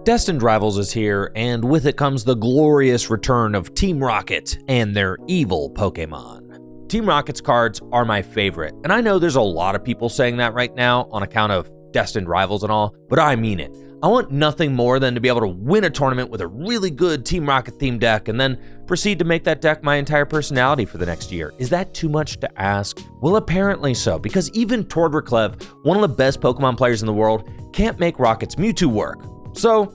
Destined Rivals is here, and with it comes the glorious return of Team Rocket and their evil Pokemon. Team Rocket's cards are my favorite, and I know there's a lot of people saying that right now on account of Destined Rivals and all, but I mean it. I want nothing more than to be able to win a tournament with a really good Team Rocket themed deck and then proceed to make that deck my entire personality for the next year. Is that too much to ask? Well, apparently so, because even Tordreklev, one of the best Pokemon players in the world, can't make Rocket's Mewtwo work. So,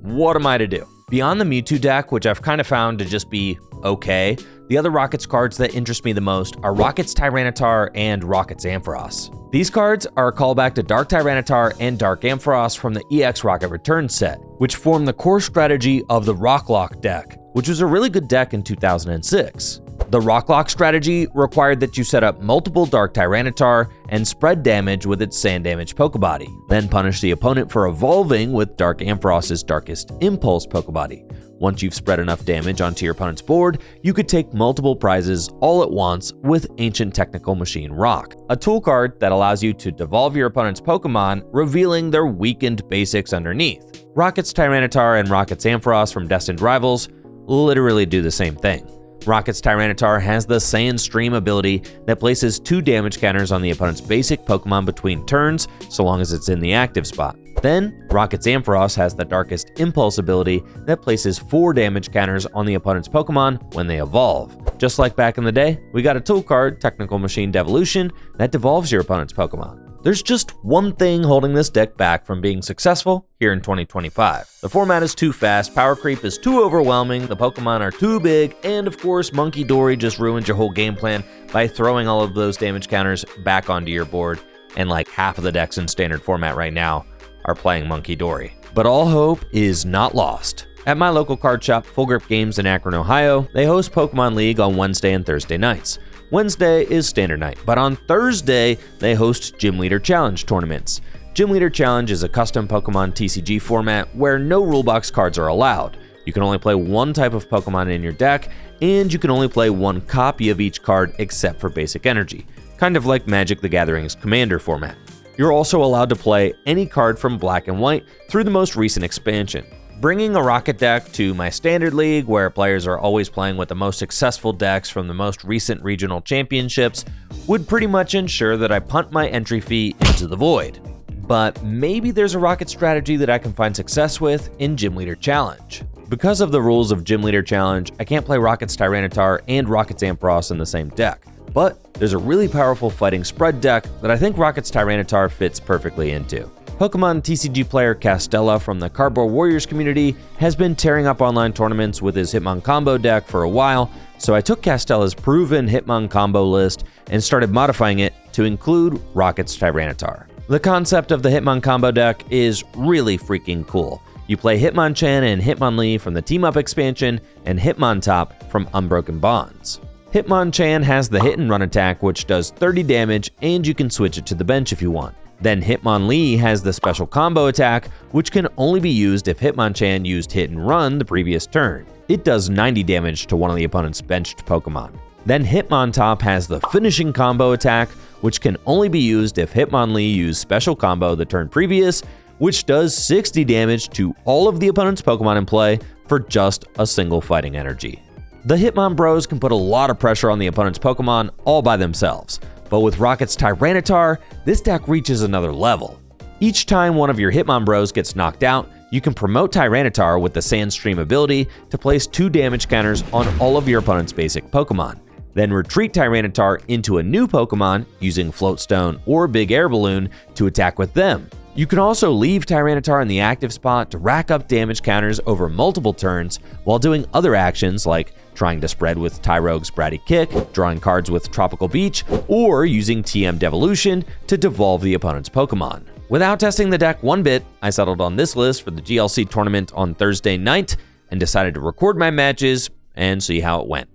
what am I to do? Beyond the Mewtwo deck, which I've kind of found to just be okay, the other Rocket's cards that interest me the most are Rocket's Tyranitar and Rocket's Ampharos. These cards are a callback to Dark Tyranitar and Dark Ampharos from the EX Rocket Return set, which form the core strategy of the Rocklock deck, which was a really good deck in 2006. The Rocklock strategy required that you set up multiple Dark Tyranitar and spread damage with its Sand Damage Pokebody, then punish the opponent for evolving with Dark Ampharos' Darkest Impulse Pokebody. Once you've spread enough damage onto your opponent's board, you could take multiple prizes all at once with Ancient Technical Machine Rock, a tool card that allows you to devolve your opponent's Pokemon, revealing their weakened basics underneath. Rocket's Tyranitar and Rocket's Ampharos from Destined Rivals literally do the same thing. Rocket's Tyranitar has the Sandstream ability that places 2 damage counters on the opponent's basic Pokemon between turns, so long as it's in the active spot. Then, Rocket's Ampharos has the Darkest Impulse ability that places 4 damage counters on the opponent's Pokemon when they evolve. Just like back in the day, we got a tool card, Technical Machine Devolution, that devolves your opponent's Pokemon. There's just one thing holding this deck back from being successful here in 2025. The format is too fast, power creep is too overwhelming, the Pokemon are too big, and of course, Monkey Dory just ruins your whole game plan by throwing all of those damage counters back onto your board, and like half of the decks in standard format right now are playing Monkey Dory. But all hope is not lost. At my local card shop, Full Grip Games in Akron, Ohio, they host Pokemon League on Wednesday and Thursday nights. Wednesday is standard night, but on Thursday, they host Gym Leader Challenge tournaments. Gym Leader Challenge is a custom Pokemon TCG format where no rulebox cards are allowed. You can only play one type of Pokemon in your deck, and you can only play one copy of each card except for basic energy, kind of like Magic the Gathering's Commander format. You're also allowed to play any card from Black and White through the most recent expansion. Bringing a Rocket deck to my standard league, where players are always playing with the most successful decks from the most recent regional championships, would pretty much ensure that I punt my entry fee into the void. But maybe there's a Rocket strategy that I can find success with in Gym Leader Challenge. Because of the rules of Gym Leader Challenge, I can't play Rocket's Tyranitar and Rocket's Ampharos in the same deck. But there's a really powerful fighting spread deck that I think Rocket's Tyranitar fits perfectly into. Pokemon TCG player Castella from the Cardboard Warriors community has been tearing up online tournaments with his Hitmoncombo deck for a while, so I took Castella's proven Hitmoncombo list and started modifying it to include Rocket's Tyranitar. The concept of the Hitmoncombo deck is really freaking cool. You play Hitmonchan and Hitmonlee from the Team Up expansion and Hitmontop from Unbroken Bonds. Hitmonchan has the Hit and Run attack, which does 30 damage, and you can switch it to the bench if you want. Then Hitmonlee has the special combo attack, which can only be used if Hitmonchan used Hit and Run the previous turn. It does 90 damage to one of the opponent's benched Pokemon. Then Hitmontop has the finishing combo attack, which can only be used if Hitmonlee used special combo the turn previous, which does 60 damage to all of the opponent's Pokemon in play for just a single fighting energy. The Hitmon Bros can put a lot of pressure on the opponent's Pokemon all by themselves. But with Rocket's Tyranitar, this deck reaches another level. Each time one of your Hitmon Bros gets knocked out, you can promote Tyranitar with the Sandstream ability to place 2 damage counters on all of your opponent's basic Pokemon. Then retreat Tyranitar into a new Pokemon using Floatstone or Big Air Balloon to attack with them. You can also leave Tyranitar in the active spot to rack up damage counters over multiple turns while doing other actions like trying to spread with Tyrogue's Bratty Kick, drawing cards with Tropical Beach, or using TM Devolution to devolve the opponent's Pokemon. Without testing the deck one bit, I settled on this list for the GLC tournament on Thursday night and decided to record my matches and see how it went.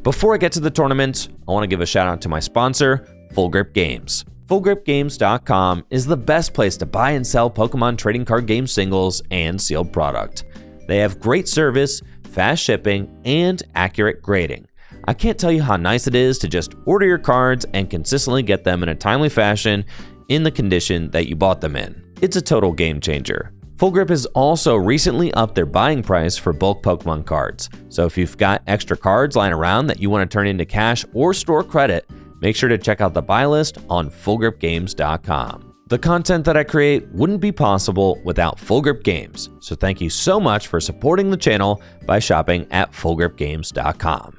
Before I get to the tournament, I want to give a shout out to my sponsor, Full Grip Games. FullGripGames.com is the best place to buy and sell Pokemon trading card game singles and sealed product. They have great service, fast shipping, and accurate grading. I can't tell you how nice it is to just order your cards and consistently get them in a timely fashion in the condition that you bought them in. It's a total game changer. Full Grip has also recently upped their buying price for bulk Pokemon cards. So if you've got extra cards lying around that you want to turn into cash or store credit, make sure to check out the buy list on fullgripgames.com. The content that I create wouldn't be possible without Full Grip Games, so thank you so much for supporting the channel by shopping at fullgripgames.com.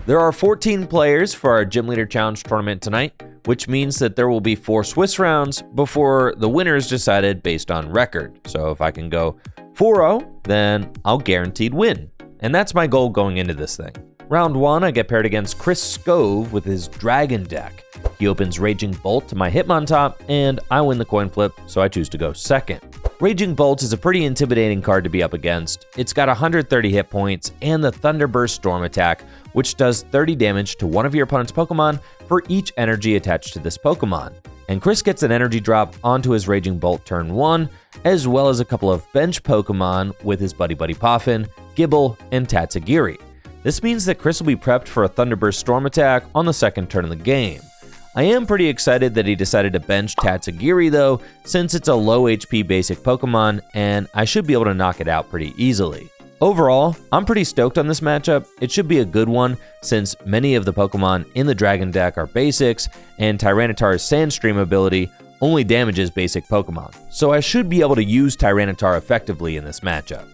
There are 14 players for our Gym Leader Challenge tournament tonight, which means that there will be 4 Swiss rounds before the winner is decided based on record. So if I can go 4-0, then I'll guaranteed win. And that's my goal going into this thing. Round 1, I get paired against Chris Scove with his Dragon deck. He opens Raging Bolt to my Hitmontop, and I win the coin flip, so I choose to go second. Raging Bolt is a pretty intimidating card to be up against. It's got 130 hit points and the Thunderburst Storm attack, which does 30 damage to one of your opponent's Pokemon for each energy attached to this Pokemon. And Chris gets an energy drop onto his Raging Bolt turn 1, as well as a couple of bench Pokemon with his Buddy Poffin, Gibble, and Tatsugiri. This means that Chris will be prepped for a Thunderburst Storm attack on the second turn of the game. I am pretty excited that he decided to bench Tatsugiri though, since it's a low HP basic Pokemon and I should be able to knock it out pretty easily. Overall, I'm pretty stoked on this matchup. It should be a good one since many of the Pokemon in the Dragon deck are basics and Tyranitar's Sandstream ability only damages basic Pokemon. So I should be able to use Tyranitar effectively in this matchup.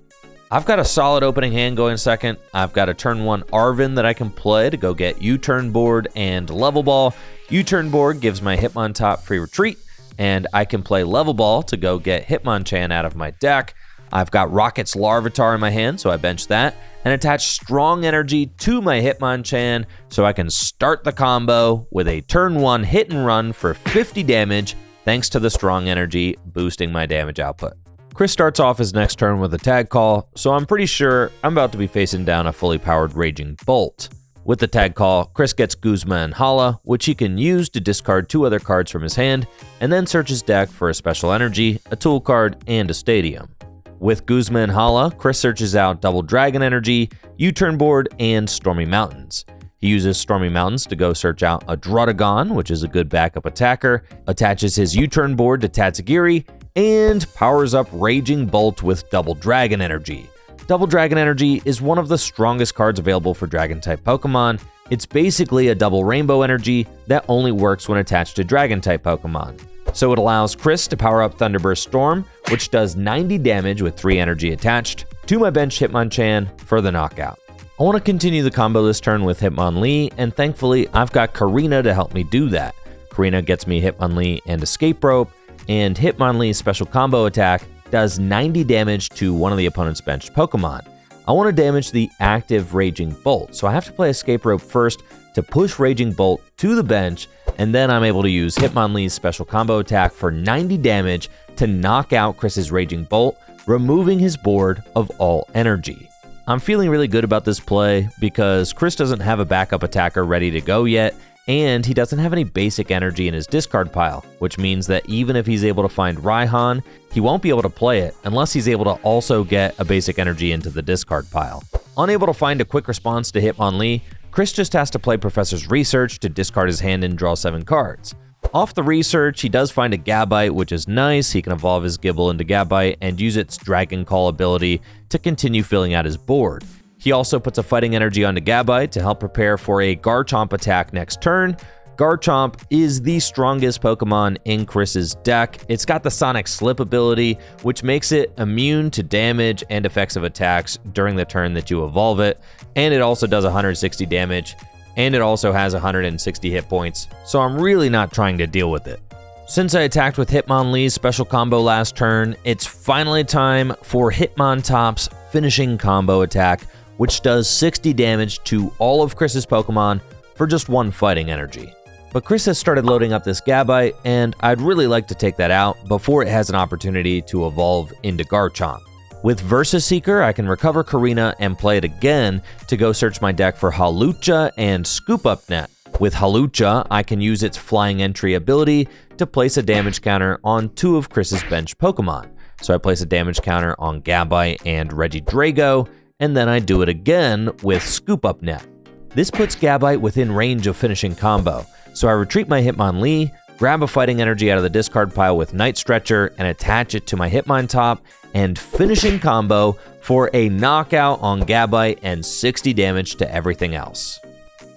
I've got a solid opening hand going second. I've got a turn 1 Arven that I can play to go get U-Turn Board and Level Ball. U-Turn Board gives my Hitmontop free retreat, and I can play Level Ball to go get Hitmonchan out of my deck. I've got Rocket's Larvitar in my hand, so I bench that, and attach Strong Energy to my Hitmonchan so I can start the combo with a turn 1 hit and run for 50 damage thanks to the Strong Energy boosting my damage output. Chris starts off his next turn with a tag call, so I'm pretty sure I'm about to be facing down a fully powered Raging Bolt. With the tag call, Chris gets Guzma and Hala, which he can use to discard 2 other cards from his hand, and then search his deck for a special energy, a tool card, and a stadium. With Guzma and Hala, Chris searches out Double Dragon Energy, U-Turn Board, and Stormy Mountains. He uses Stormy Mountains to go search out a Druddigon, which is a good backup attacker, attaches his U-Turn Board to Tatsugiri, and powers up Raging Bolt with Double Dragon Energy. Double Dragon Energy is one of the strongest cards available for Dragon-type Pokemon. It's basically a double Rainbow Energy that only works when attached to Dragon-type Pokemon. So it allows Chris to power up Thunderburst Storm, which does 90 damage with 3 energy attached, to my bench Hitmonchan for the knockout. I want to continue the combo this turn with Hitmonlee, and thankfully I've got Karina to help me do that. Karina gets me Hitmonlee and Escape Rope, and Hitmonlee's special combo attack does 90 damage to one of the opponent's benched Pokemon. I want to damage the active Raging Bolt, so I have to play Escape Rope first to push Raging Bolt to the bench, and then I'm able to use Hitmonlee's special combo attack for 90 damage to knock out Chris's Raging Bolt, removing his board of all energy. I'm feeling really good about this play because Chris doesn't have a backup attacker ready to go yet, and he doesn't have any basic energy in his discard pile, which means that even if he's able to find Raihan, he won't be able to play it unless he's able to also get a basic energy into the discard pile. Unable to find a quick response to Hitmonlee, Chris just has to play Professor's Research to discard his hand and draw 7 cards. Off the research, he does find a Gabite, which is nice. He can evolve his Gibble into Gabite and use its Dragon Call ability to continue filling out his board. He also puts a Fighting Energy onto Gabite to help prepare for a Garchomp attack next turn. Garchomp is the strongest Pokemon in Chris's deck. It's got the Sonic Slip ability, which makes it immune to damage and effects of attacks during the turn that you evolve it, and it also does 160 damage, and it also has 160 hit points, so I'm really not trying to deal with it. Since I attacked with Hitmonlee's special combo last turn, it's finally time for Hitmontop's finishing combo attack, which does 60 damage to all of Chris's Pokemon for just 1 fighting energy. But Chris has started loading up this Gabite, and I'd really like to take that out before it has an opportunity to evolve into Garchomp. With Versus Seeker, I can recover Karina and play it again to go search my deck for Hawlucha and Scoop Up Net. With Hawlucha, I can use its Flying Entry ability to place a damage counter on 2 of Chris's bench Pokemon. So I place a damage counter on Gabite and Regidrago, and then I do it again with Scoop Up Net. This puts Gabite within range of finishing combo, so I retreat my Hitmonlee, grab a fighting energy out of the discard pile with Night Stretcher and attach it to my Hitmontop, and finishing combo for a knockout on Gabite and 60 damage to everything else.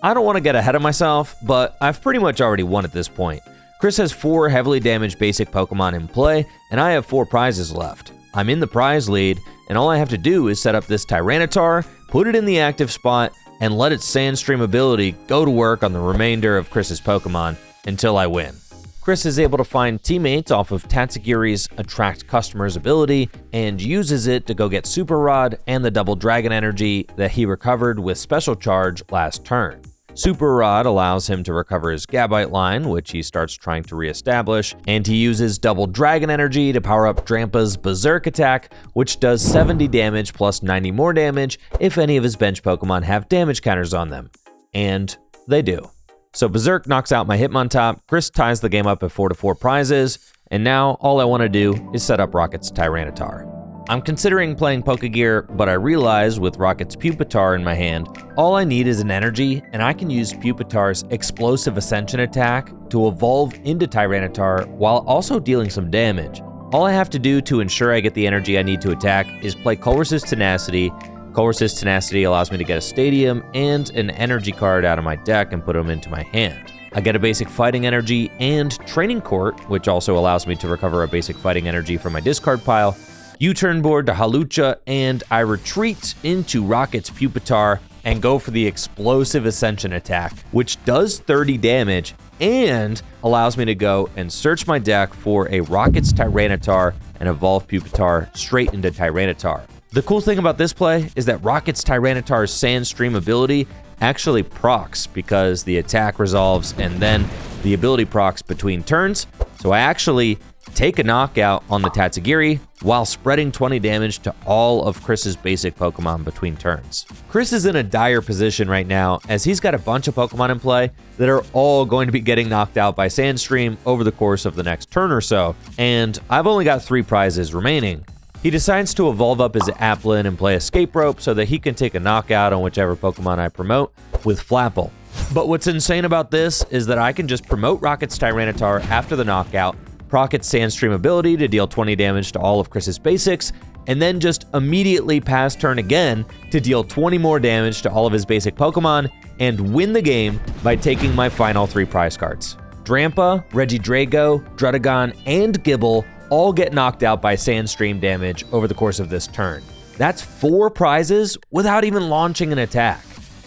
I don't want to get ahead of myself, but I've pretty much already won at this point. Chris has 4 heavily damaged basic Pokemon in play, and I have 4 prizes left. I'm in the prize lead, and all I have to do is set up this Tyranitar, put it in the active spot, and let its Sandstream ability go to work on the remainder of Chris's Pokemon until I win. Chris is able to find teammates off of Tatsugiri's Attract Customers ability and uses it to go get Super Rod and the Double Dragon Energy that he recovered with Special Charge last turn. Super Rod allows him to recover his Gabite line, which he starts trying to reestablish, and he uses Double Dragon Energy to power up Drampa's Berserk attack, which does 70 damage plus 90 more damage if any of his bench Pokemon have damage counters on them. And they do. So Berserk knocks out my Hitmontop, Chris ties the game up at 4-4 prizes, and now all I want to do is set up Rocket's Tyranitar. I'm considering playing Pokegear, but I realize with Rocket's Pupitar in my hand, all I need is an energy, and I can use Pupitar's Explosive Ascension attack to evolve into Tyranitar while also dealing some damage. All I have to do to ensure I get the energy I need to attack is play Colress's Tenacity. Colress's Tenacity allows me to get a Stadium and an energy card out of my deck and put them into my hand. I get a basic Fighting Energy and Training Court, which also allows me to recover a basic Fighting Energy from my discard pile. U-turn board to Halucha, and I retreat into Rocket's Pupitar and go for the Explosive Ascension attack, which does 30 damage and allows me to go and search my deck for a Rocket's Tyranitar and evolve Pupitar straight into Tyranitar. The cool thing about this play is that Rocket's Tyranitar's Sandstream ability actually procs because the attack resolves and then the ability procs between turns, so I actually take a knockout on the Tatsugiri while spreading 20 damage to all of Chris's basic Pokemon between turns. Chris is in a dire position right now as he's got a bunch of Pokemon in play that are all going to be getting knocked out by Sandstream over the course of the next turn or so, and I've only got 3 prizes remaining. He decides to evolve up his Applin and play Escape Rope so that he can take a knockout on whichever Pokemon I promote with Flapple. But what's insane about this is that I can just promote Rocket's Tyranitar after the knockout, proc its Sandstream ability to deal 20 damage to all of Chris's basics, and then just immediately pass turn again to deal 20 more damage to all of his basic Pokemon and win the game by taking my final 3 prize cards. Drampa, Regidrago, Druddigon, and Gible all get knocked out by Sandstream damage over the course of this turn. That's 4 prizes without even launching an attack.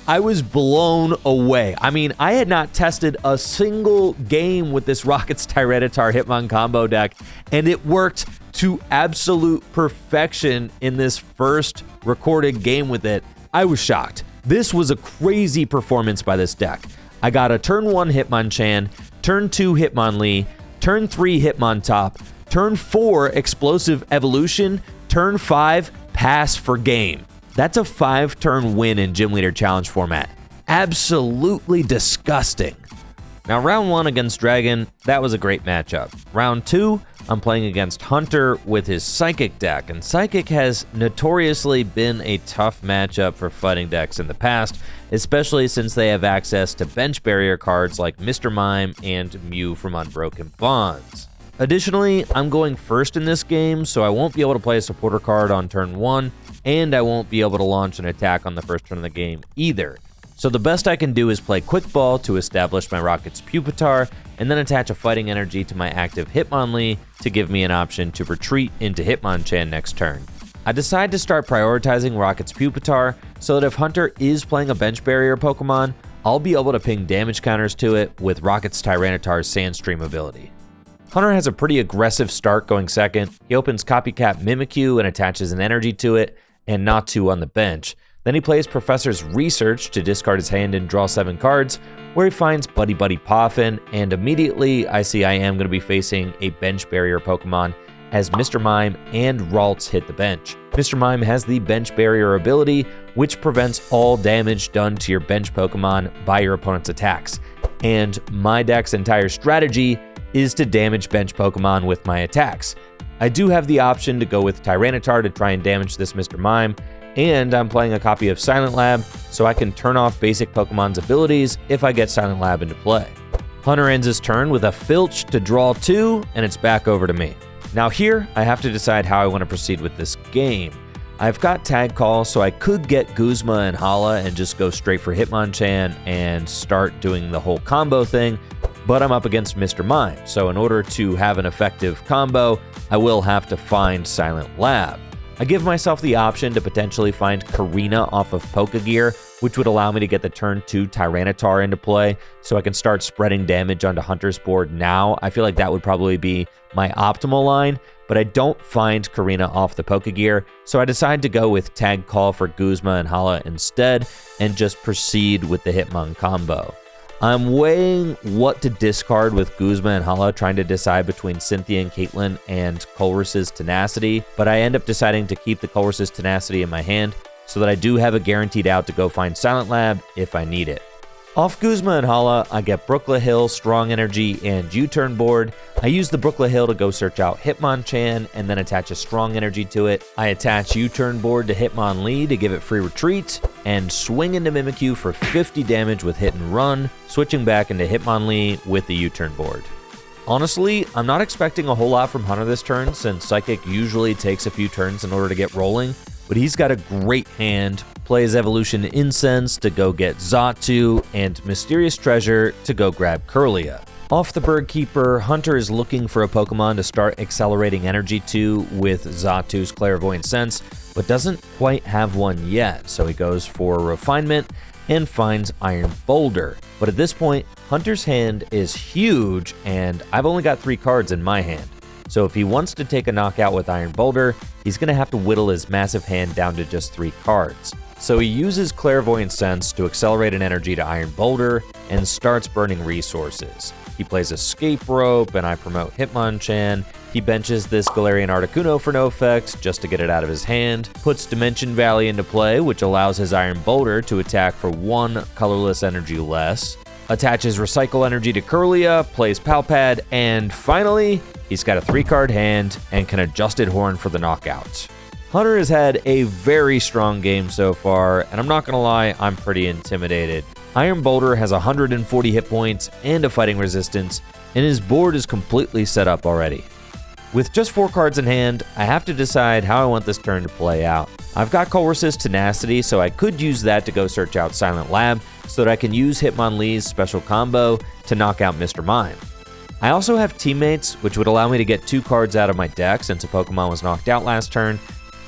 I was blown away. I mean, I had not tested a single game with this Rocket's Tyranitar Hitmon combo deck, and it worked to absolute perfection in this first recorded game with it. I was shocked. This was a crazy performance by this deck. I got a turn 1 Hitmonchan, turn 2 Hitmonlee, turn 3 Hitmontop, turn 4 Explosive Evolution, turn 5 Pass for Game. That's a 5-turn win in Gym Leader Challenge format. Absolutely disgusting. Now, round 1 against Dragon, that was a great matchup. Round 2, I'm playing against Hunter with his Psychic deck, and Psychic has notoriously been a tough matchup for fighting decks in the past, especially since they have access to bench barrier cards like Mr. Mime and Mew from Unbroken Bonds. Additionally, I'm going first in this game, so I won't be able to play a supporter card on turn 1, and I won't be able to launch an attack on the first turn of the game either. So the best I can do is play Quick Ball to establish my Rocket's Pupitar, and then attach a Fighting Energy to my active Hitmonlee to give me an option to retreat into Hitmonchan next turn. I decide to start prioritizing Rocket's Pupitar so that if Hunter is playing a bench barrier Pokemon, I'll be able to ping damage counters to it with Rocket's Tyranitar's Sandstream ability. Hunter has a pretty aggressive start going second. He opens Copycat Mimikyu and attaches an energy to it, and Natu on the bench. Then he plays Professor's Research to discard his hand and draw 7 cards, where he finds Buddy Buddy Poffin, and immediately I see I am going to be facing a bench barrier Pokemon as Mr. Mime and Ralts hit the bench. Mr. Mime has the bench barrier ability, which prevents all damage done to your bench Pokemon by your opponent's attacks. And my deck's entire strategy is to damage bench Pokemon with my attacks. I do have the option to go with Tyranitar to try and damage this Mr. Mime, and I'm playing a copy of Silent Lab so I can turn off basic Pokemon's abilities if I get Silent Lab into play. Hunter ends his turn with a Filch to draw 2, and it's back over to me. Now here, I have to decide how I want to proceed with this game. I've got Tag Call, so I could get Guzma and Hala and just go straight for Hitmonchan and start doing the whole combo thing, but I'm up against Mr. Mime, so in order to have an effective combo, I will have to find Silent Lab. I give myself the option to potentially find Karina off of Pokegear, which would allow me to get the turn 2 Tyranitar into play, so I can start spreading damage onto Hunter's board now. I feel like that would probably be my optimal line, but I don't find Karina off the Pokegear, so I decide to go with Tag Call for Guzma and Hala instead, and just proceed with the Hitmon combo. I'm weighing what to discard with Guzma and Hala, trying to decide between Cynthia and Caitlyn and Colress's Tenacity, but I end up deciding to keep the Colress's Tenacity in my hand so that I do have a guaranteed out to go find Silent Lab if I need it. Off Guzma and Hala, I get Brookla Hill, Strong Energy, and U-Turn board. I use the Brookla Hill to go search out Hitmonchan and then attach a Strong Energy to it. I attach U-Turn board to Hitmonlee to give it free retreat, and swing into Mimikyu for 50 damage with Hit and Run, switching back into Hitmonlee with the U-Turn board. Honestly, I'm not expecting a whole lot from Hunter this turn, since Psychic usually takes a few turns in order to get rolling, but he's got a great hand, plays Evolution Incense to go get Xatu, and Mysterious Treasure to go grab Kirlia. Off the Bird Keeper, Hunter is looking for a Pokemon to start accelerating energy to with Xatu's Clairvoyant Sense, but doesn't quite have one yet, so he goes for Refinement and finds Iron Boulder. But at this point, Hunter's hand is huge, and I've only got 3 cards in my hand. So if he wants to take a knockout with Iron Boulder, he's going to have to whittle his massive hand down to just 3 cards. So he uses Clairvoyant Sense to accelerate an energy to Iron Boulder and starts burning resources. He plays Escape Rope, and I promote Hitmonchan. He benches this Galarian Articuno for no effects just to get it out of his hand, puts Dimension Valley into play, which allows his Iron Boulder to attack for 1 colorless energy less, attaches Recycle Energy to Kirlia, plays Palpad, and finally, he's got a 3-card hand and can Adjusted Horn for the knockout. Hunter has had a very strong game so far, and I'm not gonna lie, I'm pretty intimidated. Iron Boulder has 140 hit points and a fighting resistance, and his board is completely set up already. With just 4 cards in hand, I have to decide how I want this turn to play out. I've got Colress's Tenacity, so I could use that to go search out Silent Lab, so that I can use Hitmonlee's special combo to knock out Mr. Mime. I also have Teammates, which would allow me to get 2 cards out of my deck since a Pokemon was knocked out last turn,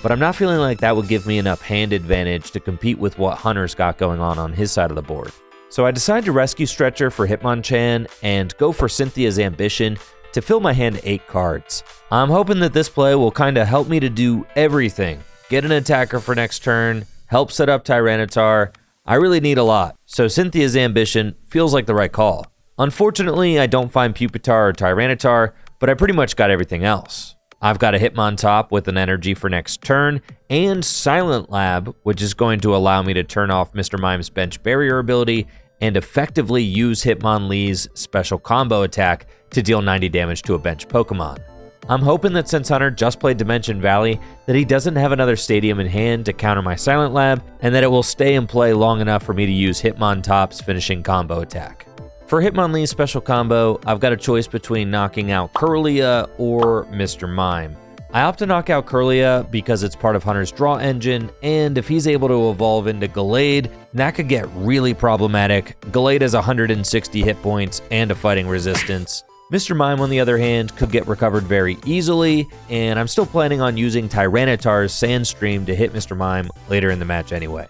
but I'm not feeling like that would give me enough hand advantage to compete with what Hunter's got going on his side of the board. So I decide to Rescue Stretcher for Hitmonchan and go for Cynthia's Ambition to fill my hand 8 cards. I'm hoping that this play will kind of help me to do everything. Get an attacker for next turn, help set up Tyranitar. I really need a lot, so Cynthia's Ambition feels like the right call. Unfortunately, I don't find Pupitar or Tyranitar, but I pretty much got everything else. I've got a Hitmontop with an energy for next turn, and Silent Lab, which is going to allow me to turn off Mr. Mime's Bench Barrier ability and effectively use Hitmonlee's special combo attack to deal 90 damage to a bench Pokemon. I'm hoping that since Hunter just played Dimension Valley, that he doesn't have another Stadium in hand to counter my Silent Lab, and that it will stay in play long enough for me to use Hitmontop's finishing combo attack. For Hitmonlee's special combo, I've got a choice between knocking out Kirlia or Mr. Mime. I opt to knock out Kirlia because it's part of Hunter's draw engine, and if he's able to evolve into Gallade, that could get really problematic. Gallade has 160 hit points and a fighting resistance. Mr. Mime, on the other hand, could get recovered very easily, and I'm still planning on using Tyranitar's Sandstream to hit Mr. Mime later in the match anyway.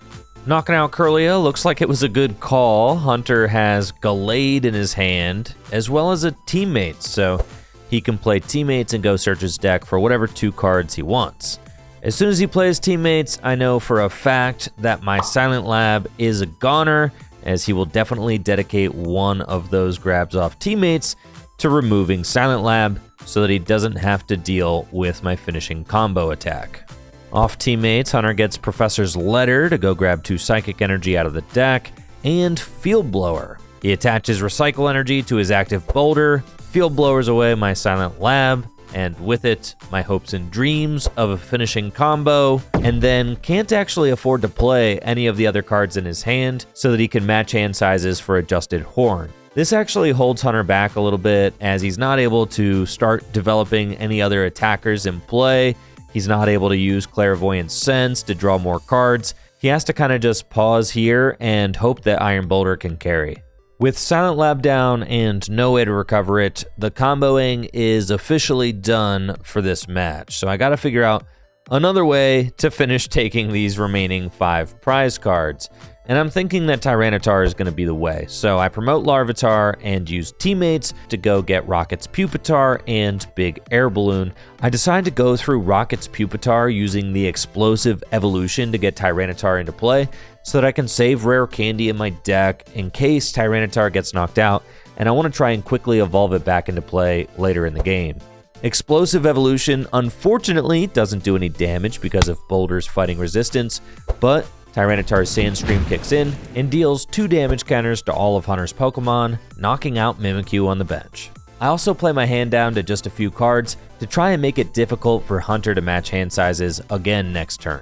Knocking out Kirlia looks like it was a good call. Hunter has Gallade in his hand, as well as a Teammates, so he can play Teammates and go search his deck for whatever 2 cards he wants. As soon as he plays Teammates, I know for a fact that my Silent Lab is a goner, as he will definitely dedicate one of those grabs off Teammates to removing Silent Lab so that he doesn't have to deal with my finishing combo attack. Off Teammates, Hunter gets Professor's Letter to go grab 2 Psychic Energy out of the deck, and Field Blower. He attaches Recycle Energy to his active Boulder, Field Blowers away my Silent Lab, and with it, my hopes and dreams of a finishing combo, and then can't actually afford to play any of the other cards in his hand so that he can match hand sizes for Adjusted Horn. This actually holds Hunter back a little bit, as he's not able to start developing any other attackers in play. He's not able to use Clairvoyant Sense to draw more cards. He has to kind of just pause here and hope that Iron Boulder can carry. With Silent Lab down and no way to recover it, the comboing is officially done for this match. So I got to figure out another way to finish taking these remaining 5 prize cards. And I'm thinking that Tyranitar is going to be the way. So I promote Larvitar and use teammates to go get Rocket's Pupitar and Big Air Balloon. I decide to go through Rocket's Pupitar using the Explosive Evolution to get Tyranitar into play so that I can save Rare Candy in my deck in case Tyranitar gets knocked out, and I want to try and quickly evolve it back into play later in the game. Explosive Evolution unfortunately doesn't do any damage because of Boulder's fighting resistance, but Tyranitar's Sandstream kicks in and deals 2 damage counters to all of Hunter's Pokemon, knocking out Mimikyu on the bench. I also play my hand down to just a few cards to try and make it difficult for Hunter to match hand sizes again next turn.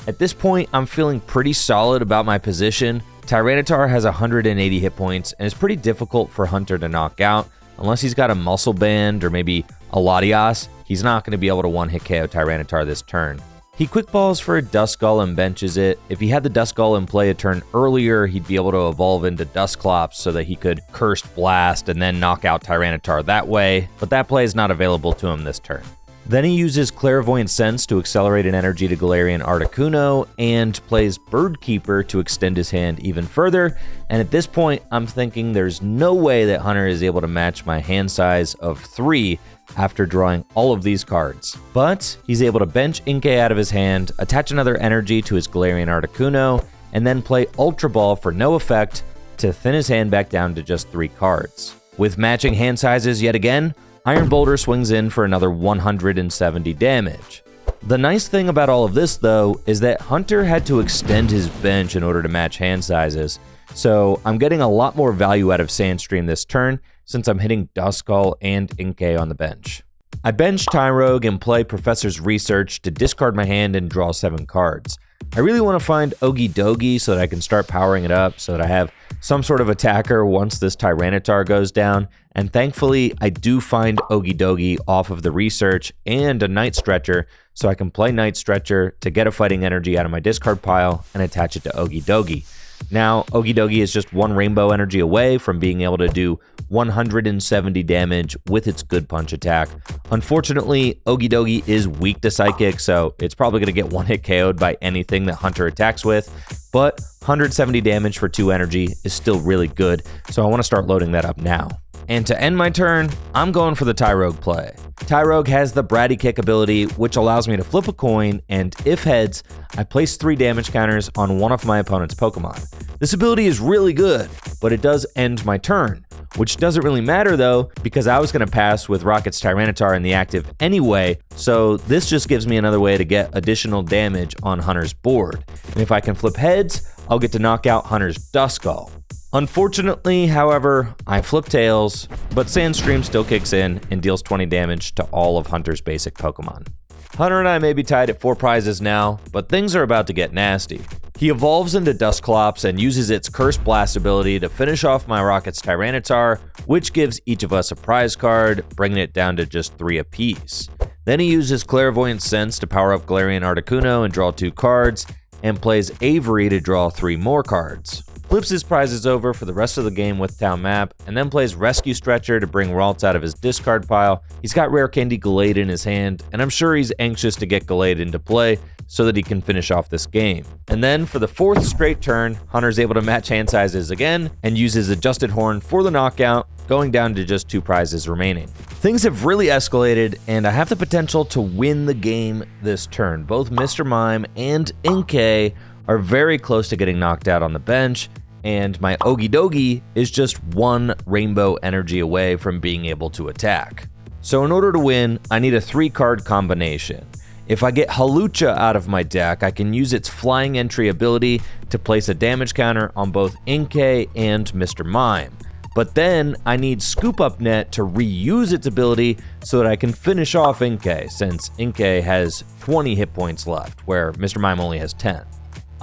At this point, I'm feeling pretty solid about my position. Tyranitar has 180 hit points and it's pretty difficult for Hunter to knock out. Unless he's got a Muscle Band or maybe a Latias, he's not going to be able to one-hit KO Tyranitar this turn. He quick balls for a Duskull and benches it. If he had the Duskull in play a turn earlier, he'd be able to evolve into Dusclops so that he could Cursed Blast and then knock out Tyranitar that way, but that play is not available to him this turn. Then he uses Clairvoyant Sense to accelerate an energy to Galarian Articuno and plays Birdkeeper to extend his hand even further. And at this point, I'm thinking there's no way that Hunter is able to match my hand size of 3 after drawing all of these cards. But he's able to bench Inkay out of his hand, attach another energy to his Galarian Articuno, and then play Ultra Ball for no effect to thin his hand back down to just 3 cards. With matching hand sizes yet again, Iron Boulder swings in for another 170 damage. The nice thing about all of this, though, is that Hunter had to extend his bench in order to match hand sizes, so I'm getting a lot more value out of Sandstream this turn since I'm hitting Duskull and Inkay on the bench. I bench Tyrogue and play Professor's Research to discard my hand and draw 7 cards. I really want to find Okidogi so that I can start powering it up so that I have some sort of attacker once this Tyranitar goes down, and thankfully I do find Okidogi off of the Research and a Night Stretcher, so I can play Night Stretcher to get a fighting energy out of my discard pile and attach it to Okidogi. Now, Okidogi is just 1 rainbow energy away from being able to do 170 damage with its Good Punch attack. Unfortunately, Okidogi is weak to Psychic, so it's probably going to get one-hit KO'd by anything that Hunter attacks with, but 170 damage for 2 energy is still really good, so I want to start loading that up now. And to end my turn, I'm going for the Tyrogue play. Tyrogue has the Bratty Kick ability, which allows me to flip a coin, and if heads, I place 3 damage counters on one of my opponent's Pokemon. This ability is really good, but it does end my turn, which doesn't really matter though, because I was going to pass with Rocket's Tyranitar in the active anyway, so this just gives me another way to get additional damage on Hunter's board. And if I can flip heads, I'll get to knock out Hunter's Duskull. Unfortunately, however, I flip tails, but Sandstream still kicks in and deals 20 damage to all of Hunter's basic Pokemon. Hunter and I may be tied at 4 prizes now, but things are about to get nasty. He evolves into Dusclops and uses its Curse Blast ability to finish off my Rocket's Tyranitar, which gives each of us a prize card, bringing it down to just 3 apiece. Then he uses Clairvoyant Sense to power up Galarian Articuno and draw 2 cards, and plays Avery to draw 3 more cards. Flips his prizes over for the rest of the game with Town Map, and then plays Rescue Stretcher to bring Ralts out of his discard pile. He's got Rare Candy Gallade in his hand, and I'm sure he's anxious to get Gallade into play so that he can finish off this game. And then for the 4th straight turn, Hunter's able to match hand sizes again, and uses Adjusted Horn for the knockout, going down to just 2 prizes remaining. Things have really escalated, and I have the potential to win the game this turn. Both Mr. Mime and Inkay are very close to getting knocked out on the bench, and my Okidogi is just 1 rainbow energy away from being able to attack. So in order to win, I need a 3-card combination. If I get Hawlucha out of my deck, I can use its Flying Entry ability to place a damage counter on both Inkay and Mr. Mime. But then I need Scoop Up Net to reuse its ability so that I can finish off Inkay, since Inkay has 20 hit points left, where Mr. Mime only has 10.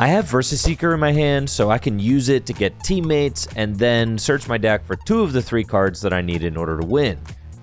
I have Versus Seeker in my hand, so I can use it to get teammates and then search my deck for 2 of the 3 cards that I need in order to win.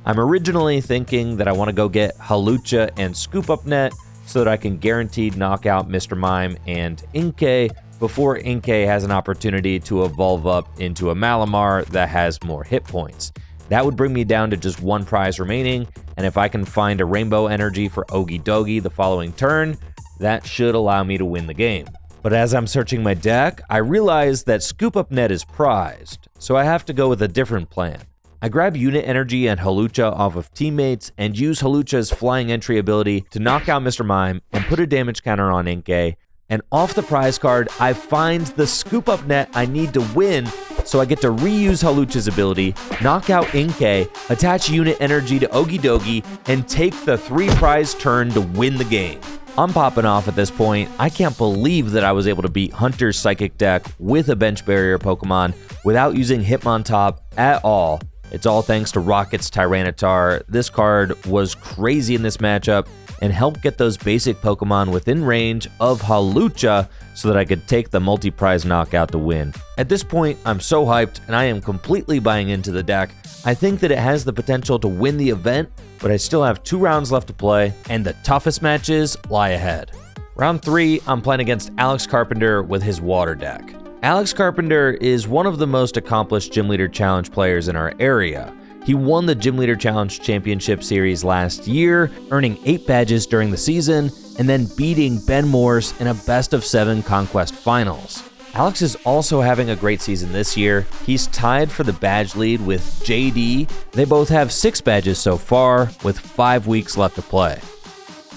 I'm originally thinking that I want to go get Hawlucha and Scoop Up Net so that I can guaranteed knock out Mr. Mime and Inkay before Inkay has an opportunity to evolve up into a Malamar that has more hit points. That would bring me down to just 1 prize remaining, and if I can find a Rainbow Energy for Ogie Dogie the following turn, that should allow me to win the game. But as I'm searching my deck, I realize that Scoop Up Net is prized, so I have to go with a different plan. I grab Unit Energy and Hawlucha off of teammates and use Hawlucha's Flying Entry ability to knock out Mr. Mime and put a damage counter on Inkay, and off the prize card, I find the Scoop Up Net I need to win, so I get to reuse Hawlucha's ability, knock out Inkay, attach Unit Energy to Ogie Dogie, and take the 3 prize turn to win the game. I'm popping off at this point. I can't believe that I was able to beat Hunter's Psychic deck with a Bench Barrier Pokemon without using Hitmontop at all. It's all thanks to Rocket's Tyranitar. This card was crazy in this matchup and helped get those basic Pokemon within range of Hawlucha so that I could take the multi-prize knockout to win. At this point, I'm so hyped and I am completely buying into the deck. I think that it has the potential to win the event, but I still have 2 rounds left to play and the toughest matches lie ahead. Round 3, I'm playing against Alex Carpenter with his Water deck. Alex Carpenter is one of the most accomplished Gym Leader Challenge players in our area. He won the Gym Leader Challenge Championship Series last year, earning 8 badges during the season, and then beating Ben Morse in a best-of-7 Conquest Finals. Alex is also having a great season this year. He's tied for the badge lead with JD. They both have 6 badges so far, with 5 weeks left to play.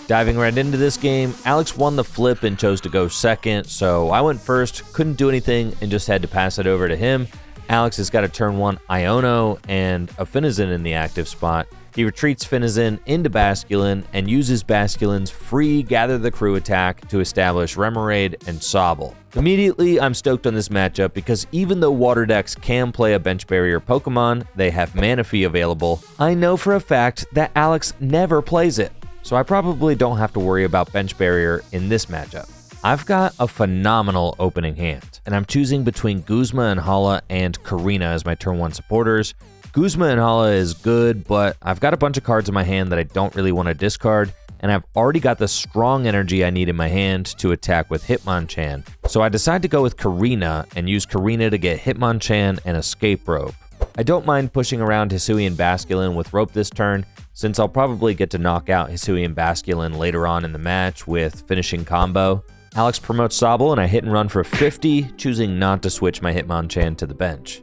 Diving right into this game, Alex won the flip and chose to go second, so I went first, couldn't do anything, and just had to pass it over to him. Alex has got a turn 1 Iono and a Finizen in the active spot. He retreats Finizen into Basculin and uses Basculin's free Gather the Crew attack to establish Remoraid and Sobble. Immediately, I'm stoked on this matchup because even though Water decks can play a Bench Barrier Pokemon, they have Manaphy available. I know for a fact that Alex never plays it, so I probably don't have to worry about Bench Barrier in this matchup. I've got a phenomenal opening hand, and I'm choosing between Guzma and Hala and Karina as my turn 1 supporters. Guzma and Hala is good, but I've got a bunch of cards in my hand that I don't really want to discard, and I've already got the strong energy I need in my hand to attack with Hitmonchan. So I decide to go with Karina and use Karina to get Hitmonchan and Escape Rope. I don't mind pushing around Hisuian Basculin with Rope this turn, since I'll probably get to knock out Hisuian Basculin later on in the match with Finishing Combo. Alex promotes Sobble and I hit and run for 50, choosing not to switch my Hitmonchan to the bench.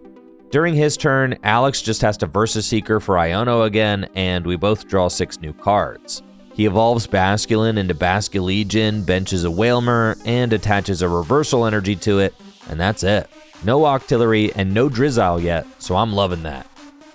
During his turn, Alex just has to Versus Seeker for Iono again, and we both draw 6 new cards. He evolves Basculin into Basculegion, benches a Wailmer, and attaches a Reversal Energy to it, and that's it. No Octillery and no Drizzile yet, so I'm loving that.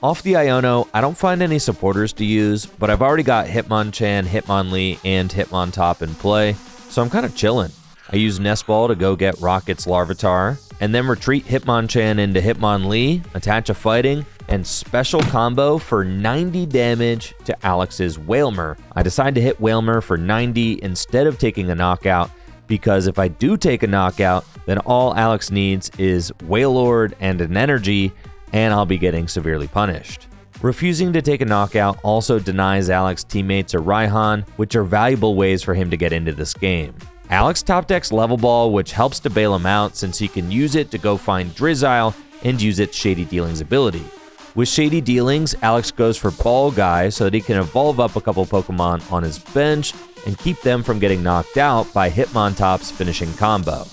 Off the Iono, I don't find any supporters to use, but I've already got Hitmonchan, Hitmonlee, and Hitmontop in play, so I'm kind of chilling. I use Nest Ball to go get Rocket's Larvitar, and then retreat Hitmonchan into Hitmonlee, attach a Fighting, and special combo for 90 damage to Alex's Wailmer. I decide to hit Wailmer for 90 instead of taking a knockout, because if I do take a knockout, then all Alex needs is Wailord and an energy, and I'll be getting severely punished. Refusing to take a knockout also denies Alex teammates a Raihan, which are valuable ways for him to get into this game. Alex top decks Level Ball, which helps to bail him out since he can use it to go find Drizzile and use its Shady Dealings ability. With Shady Dealings, Alex goes for Ball Guy so that he can evolve up a couple Pokemon on his bench and keep them from getting knocked out by Hitmontop's Finishing Combo.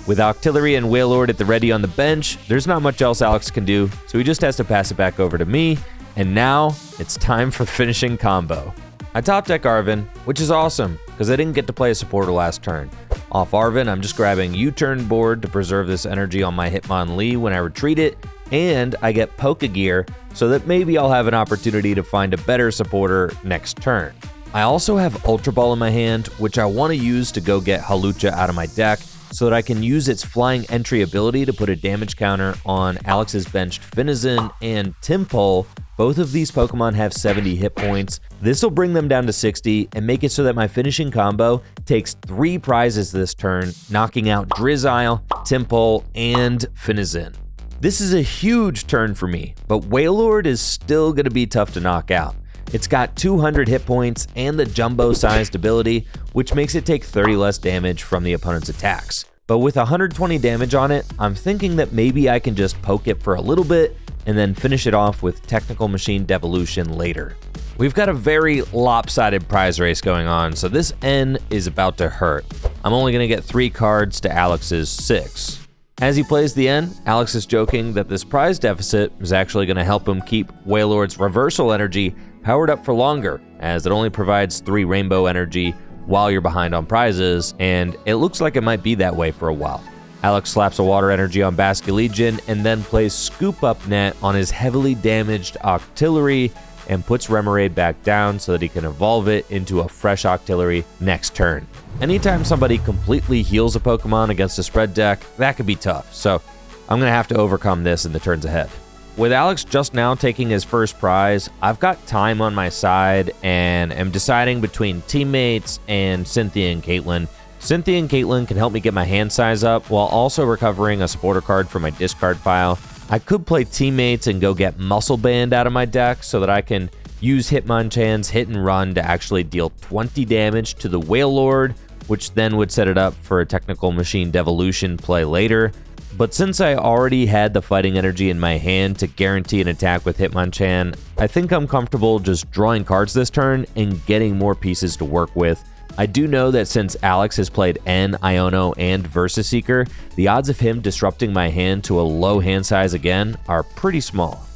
With Octillery and Wailord at the ready on the bench, there's not much else Alex can do, so he just has to pass it back over to me, and now it's time for Finishing Combo. I top deck Arven, which is awesome, because I didn't get to play a supporter last turn. Off Arven, I'm just grabbing U-turn board to preserve this energy on my Hitmonlee when I retreat it, and I get Pokegear so that maybe I'll have an opportunity to find a better supporter next turn. I also have Ultra Ball in my hand, which I want to use to go get Hawlucha out of my deck so that I can use its Flying Entry ability to put a damage counter on Alex's benched Finizen and Timpole Both of these Pokemon have 70 hit points. This will bring them down to 60 and make it so that my finishing combo takes 3 prizes this turn, knocking out Drizzile, Tympole, and Finizen. This is a huge turn for me, but Wailord is still going to be tough to knock out. It's got 200 hit points and the jumbo-sized ability, which makes it take 30 less damage from the opponent's attacks. But with 120 damage on it, I'm thinking that maybe I can just poke it for a little bit and then finish it off with Technical Machine Devolution later. We've got a very lopsided prize race going on, so this N is about to hurt. I'm only going to get 3 cards to Alex's 6. As he plays the N, Alex is joking that this prize deficit is actually going to help him keep Wailord's reversal energy powered up for longer, as it only provides 3 rainbow energy while you're behind on prizes, and it looks like it might be that way for a while. Alex slaps a water energy on Basculegion and then plays Scoop Up Net on his heavily damaged Octillery and puts Remoraid back down so that he can evolve it into a fresh Octillery next turn. Anytime somebody completely heals a Pokemon against a spread deck, that could be tough, so I'm going to have to overcome this in the turns ahead. With Alex just now taking his first prize, I've got time on my side and am deciding between Teammates and Cynthia and Caitlin. Cynthia and Caitlin can help me get my hand size up while also recovering a supporter card from my discard pile. I could play Teammates and go get Muscle Band out of my deck so that I can use Hitmonchan's Hit and Run to actually deal 20 damage to the Wailord, which then would set it up for a Technical Machine Devolution play later. But since I already had the fighting energy in my hand to guarantee an attack with Hitmonchan, I think I'm comfortable just drawing cards this turn and getting more pieces to work with. I do know that since Alex has played N, Iono, and Versus Seeker, the odds of him disrupting my hand to a low hand size again are pretty small.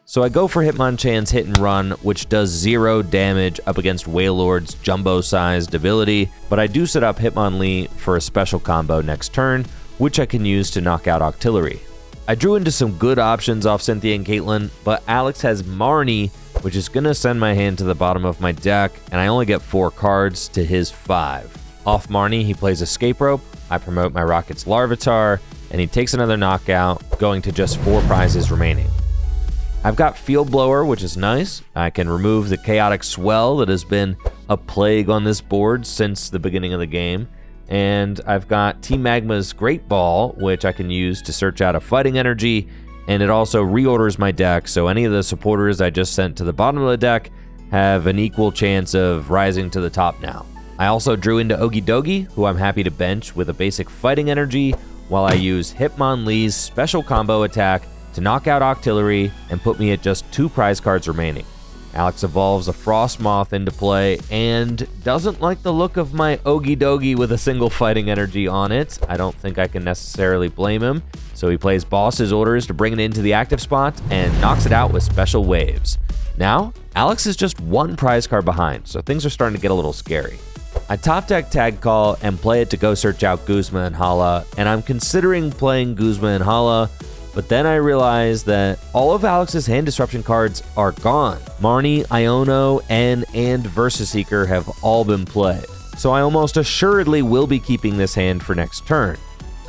So I go for Hitmonchan's Hit and Run, which does 0 damage up against Wailord's jumbo-sized ability, but I do set up Hitmonlee for a special combo next turn, which I can use to knock out Octillery. I drew into some good options off Cynthia and Caitlin, but Alex has Marnie, which is going to send my hand to the bottom of my deck, and I only get 4 cards to his 5. Off Marnie, he plays Escape Rope, I promote my Rocket's Larvitar, and he takes another knockout, going to just 4 prizes remaining. I've got Field Blower, which is nice. I can remove the Chaotic Swell that has been a plague on this board since the beginning of the game. And I've got Team Magma's Great Ball, which I can use to search out a fighting energy, and it also reorders my deck, so any of the supporters I just sent to the bottom of the deck have an equal chance of rising to the top now. I also drew into Okidogi, who I'm happy to bench with a basic fighting energy, while I use Hitmonlee's special combo attack to knock out Octillery and put me at just 2 prize cards remaining. Alex evolves a Frostmoth into play and doesn't like the look of my Okidogi with a single fighting energy on it. I don't think I can necessarily blame him. So he plays Boss's Orders to bring it into the active spot and knocks it out with Special Waves. Now, Alex is just 1 prize card behind, so things are starting to get a little scary. I top deck Tag Call and play it to go search out Guzma and Hala, and I'm considering playing Guzma and Hala, but then I realized that all of Alex's hand disruption cards are gone. Marnie, Iono, N, and Versus Seeker have all been played, so I almost assuredly will be keeping this hand for next turn.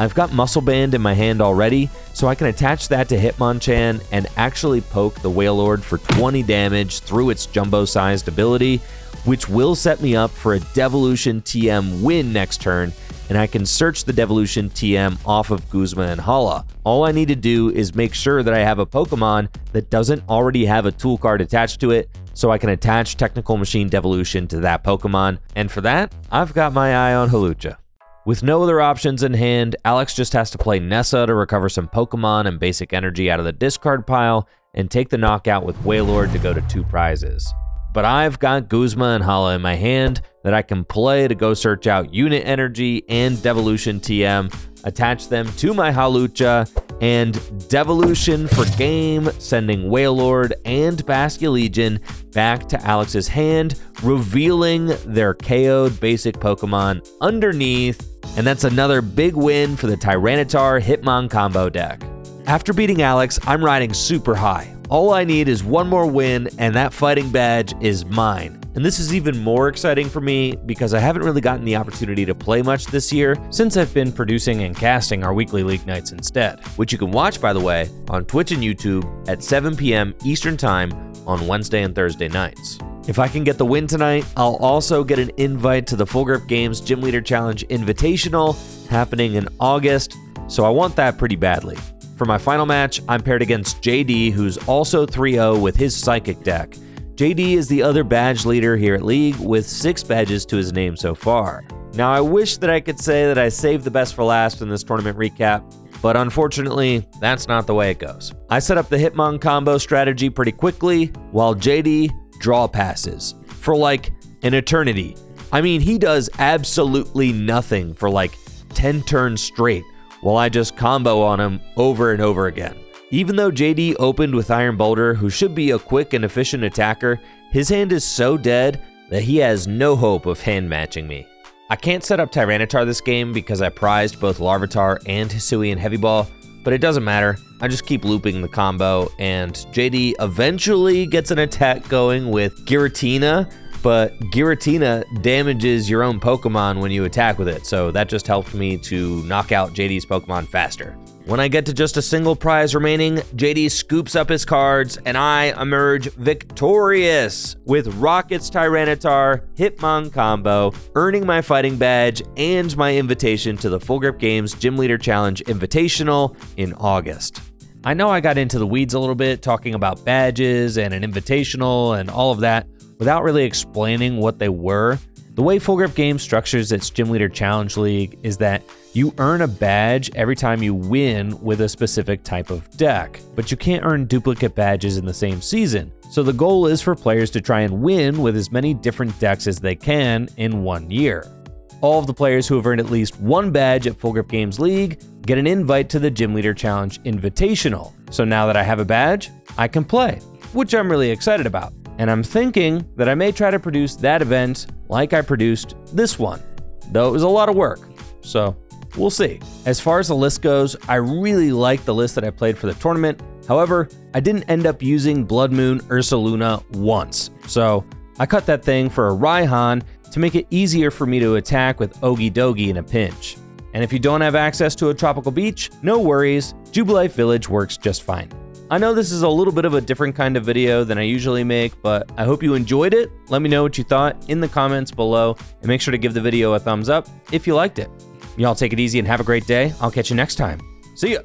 I've got Muscle Band in my hand already, so I can attach that to Hitmonchan and actually poke the Wailord for 20 damage through its jumbo-sized ability, which will set me up for a Devolution TM win next turn, and I can search the Devolution TM off of Guzma and Hala. All I need to do is make sure that I have a Pokemon that doesn't already have a tool card attached to it, so I can attach Technical Machine Devolution to that Pokemon, and for that, I've got my eye on Hawlucha. With no other options in hand, Alex just has to play Nessa to recover some Pokemon and basic energy out of the discard pile, and take the knockout with Wailord to go to 2 prizes. But I've got Guzma and Hala in my hand that I can play to go search out Unit Energy and Devolution TM, attach them to my Hawlucha, and Devolution for game, sending Wailord and Basculegion back to Alex's hand, revealing their KO'd basic Pokemon underneath, and that's another big win for the Tyranitar Hitmon combo deck. After beating Alex, I'm riding super high. All I need is 1 more win, and that fighting badge is mine. And this is even more exciting for me because I haven't really gotten the opportunity to play much this year since I've been producing and casting our weekly league nights instead, which you can watch, by the way, on Twitch and YouTube at 7 p.m. Eastern Time on Wednesday and Thursday nights. If I can get the win tonight, I'll also get an invite to the Full Grip Games Gym Leader Challenge Invitational happening in August, so I want that pretty badly. For my final match, I'm paired against JD, who's also 3-0 with his Psychic deck. JD is the other badge leader here at League with 6 badges to his name so far. Now, I wish that I could say that I saved the best for last in this tournament recap, but unfortunately, that's not the way it goes. I set up the Hitmon combo strategy pretty quickly, while JD draw passes for like an eternity. I mean, he does absolutely nothing for like 10 turns straight, while I just combo on him over and over again. Even though JD opened with Iron Boulder, who should be a quick and efficient attacker, his hand is so dead that he has no hope of hand matching me. I can't set up Tyranitar this game because I prized both Larvitar and Hisuian Heavy Ball, but it doesn't matter. I just keep looping the combo, and JD eventually gets an attack going with Giratina, but Giratina damages your own Pokemon when you attack with it, so that just helped me to knock out JD's Pokemon faster. When I get to just a single prize remaining, JD scoops up his cards, and I emerge victorious with Rocket's Tyranitar Hitmon combo, earning my fighting badge and my invitation to the Full Grip Games Gym Leader Challenge Invitational in August. I know I got into the weeds a little bit, talking about badges and an invitational and all of that, without really explaining what they were. The way Full Grip Games structures its Gym Leader Challenge League is that you earn a badge every time you win with a specific type of deck, but you can't earn duplicate badges in the same season. So the goal is for players to try and win with as many different decks as they can in 1 year. All of the players who have earned at least 1 badge at Full Grip Games League get an invite to the Gym Leader Challenge Invitational. So now that I have a badge, I can play, which I'm really excited about. And I'm thinking that I may try to produce that event like I produced this one, though it was a lot of work, so we'll see. As far as the list goes, I really like the list that I played for the tournament. However, I didn't end up using Blood Moon Ursaluna once, so I cut that thing for a Raihan to make it easier for me to attack with Ogie Dogie in a pinch. And if you don't have access to a tropical beach, no worries, Jubilife Village works just fine. I know this is a little bit of a different kind of video than I usually make, but I hope you enjoyed it. Let me know what you thought in the comments below, and make sure to give the video a thumbs up if you liked it. Y'all take it easy and have a great day. I'll catch you next time. See ya!